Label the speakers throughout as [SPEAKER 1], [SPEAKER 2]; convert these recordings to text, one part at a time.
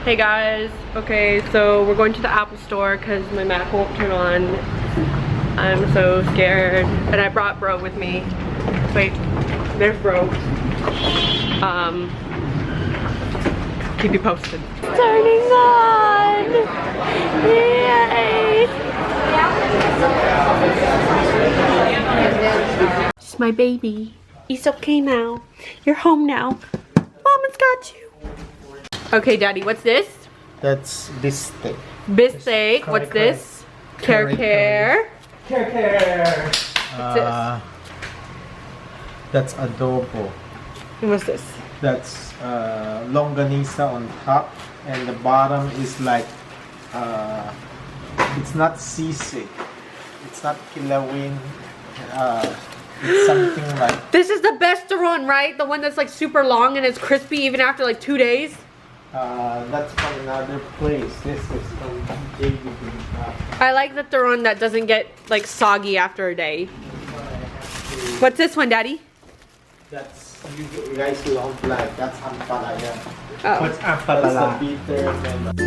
[SPEAKER 1] Hey guys, okay, so we're going to the Apple store because my Mac won't turn on. I'm so scared. And I brought bro with me. Wait, there's bro. Keep you posted. Turning on! Yay! It's my baby. It's okay now. You're home now. Mama's got you. Okay, Daddy, what's this?
[SPEAKER 2] That's bistek.
[SPEAKER 1] Bistek. What's this? Care.
[SPEAKER 2] That's adobo.
[SPEAKER 1] And what's this?
[SPEAKER 2] That's longanisa on top, and the bottom is like it's not sisig, it's not kilawin. It's something like.
[SPEAKER 1] This is the best one, right? The one that's like super long and it's crispy even after like 2 days.
[SPEAKER 2] That's from another place. This is from JB.
[SPEAKER 1] I like that they're on that doesn't get like soggy after a day. What's this one, Daddy?
[SPEAKER 2] That's you guys don't like. That's ampalaya.
[SPEAKER 1] Oh.
[SPEAKER 2] What's ampalaya? That's the bitter and.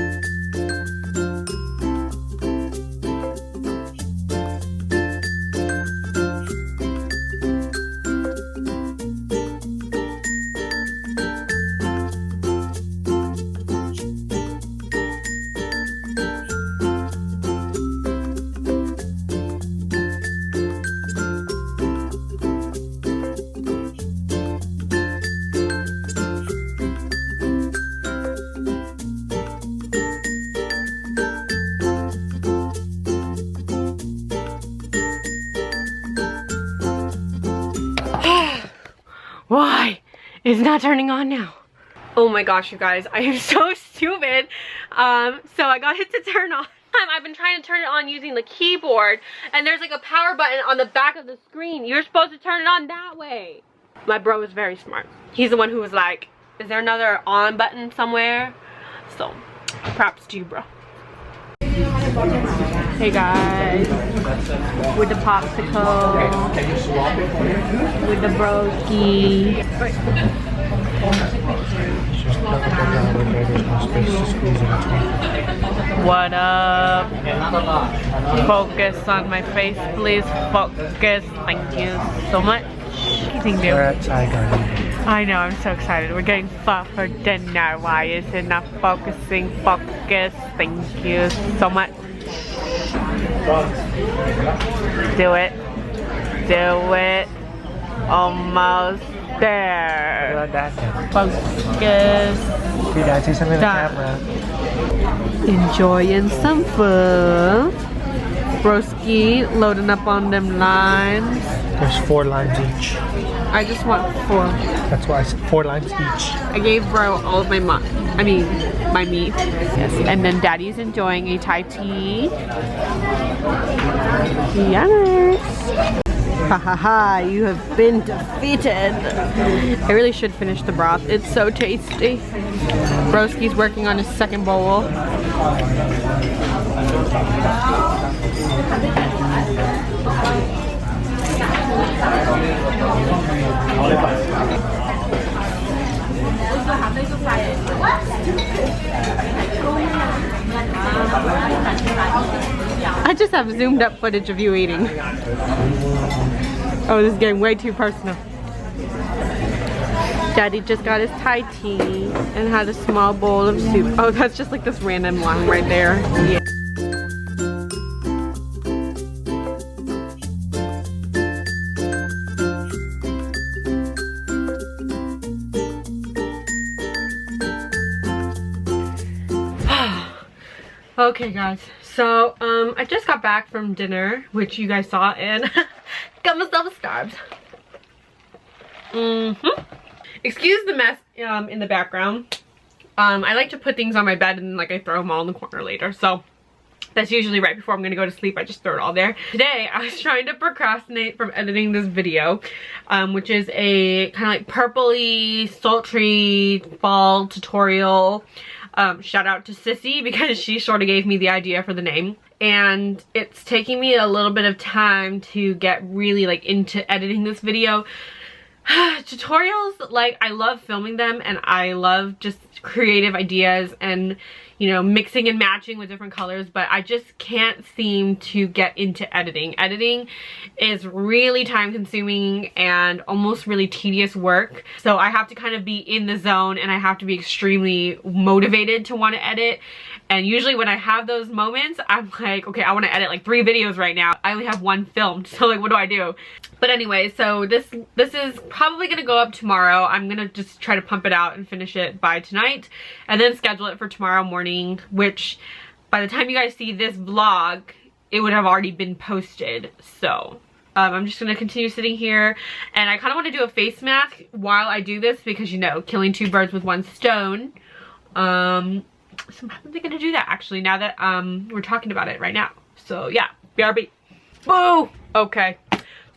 [SPEAKER 1] Why? It's not turning on now. Oh my gosh, you guys, I am so stupid. So I got it to turn on. I've been trying to turn it on using the keyboard, and there's like a power button on the back of the screen. You're supposed to turn it on that way. My bro is very smart. He's the one who was like, is there another on button somewhere? So, props to you, bro. Hey guys, with the popsicle, with the broski. What up? Focus on my face, please. Focus. Thank you so much.
[SPEAKER 2] We're at Tiger.
[SPEAKER 1] I know, I'm so excited. We're getting pho for dinner. Why is it not focusing? Focus. Thank you so much. Do it. Do it. Almost there. Focus. Enjoying some food. Broski loading up on them limes.
[SPEAKER 2] There's 4 limes each.
[SPEAKER 1] I just want 4.
[SPEAKER 2] That's why I said 4 limes each.
[SPEAKER 1] I gave bro all of my my meat. Yes. And then Daddy's enjoying a Thai tea. Yes. Ha ha ha, you have been defeated. I really should finish the broth. It's so tasty. Broski's working on his second bowl. I just have zoomed up footage of you eating. Oh, this is getting way too personal. Daddy just got his Thai tea and had a small bowl of soup. Oh, that's just like this random one right there. Yeah. Okay guys, so I just got back from dinner, which you guys saw, and got myself a Starbucks. Excuse the mess in the background. I like to put things on my bed and like I throw them all in the corner later, so that's usually right before I'm gonna go to sleep. I just throw it all there. Today I was trying to procrastinate from editing this video, which is a kind of like purpley sultry fall tutorial. Shout out to Sissy because she sort of gave me the idea for the name, and it's taking me a little bit of time to get really like into editing this video. Tutorials, like, I love filming them and I love just creative ideas and, you know, mixing and matching with different colors, but I just can't seem to get into editing. Editing is really time consuming and almost really tedious work. So I have to kind of be in the zone and I have to be extremely motivated to want to edit. And usually when I have those moments, I'm like, okay, I want to edit like 3 videos right now. I only have 1 filmed, so like, what do I do? But anyway, so this is probably gonna go up tomorrow. I'm gonna just try to pump it out and finish it by tonight, and then schedule it for tomorrow morning, which by the time you guys see this vlog, it would have already been posted. So I'm just gonna continue sitting here, and I kind of want to do a face mask while I do this because, you know, killing 2 birds with 1 stone. So I'm probably gonna do that actually now that we're talking about it right now. So yeah, BRB. Whoa! Okay.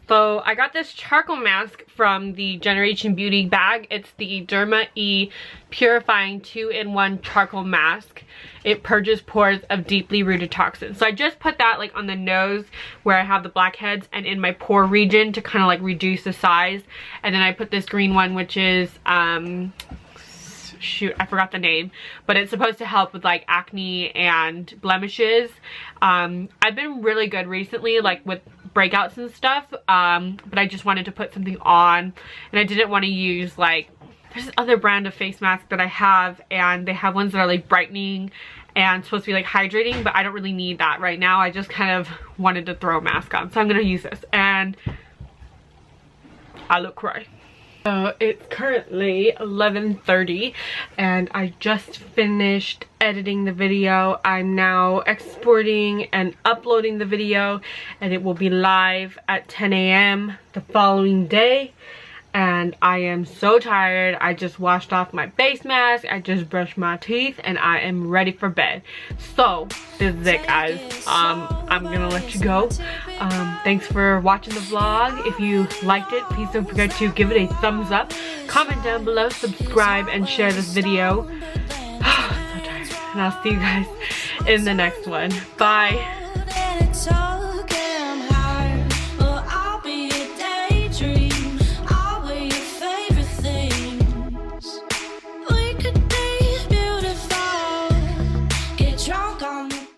[SPEAKER 1] So I got this charcoal mask from the Generation Beauty bag. It's the Derma-e Purifying 2-in-1 Charcoal Mask. It purges pores of deeply rooted toxins. So I just put that like on the nose where I have the blackheads and in my pore region to kind of like reduce the size. And then I put this green one, which is shoot, I forgot the name, but it's supposed to help with like acne and blemishes. I've been really good recently, like with breakouts and stuff, but I just wanted to put something on, and I didn't want to use like, there's this other brand of face mask that I have, and they have ones that are like brightening and supposed to be like hydrating, but I don't really need that right now. I just kind of wanted to throw a mask on, so I'm gonna use this, and I look cray. So it's currently 11:30 and I just finished editing the video. I'm now exporting and uploading the video, and it will be live at 10 a.m. the following day. And I am so tired. I just washed off my face mask, I just brushed my teeth, and I am ready for bed. So this is it, guys. I'm gonna let you go. Thanks for watching the vlog. If you liked it, please don't forget to give it a thumbs up, comment down below, subscribe, and share this video. I'm so tired, and I'll see you guys in the next one. Bye.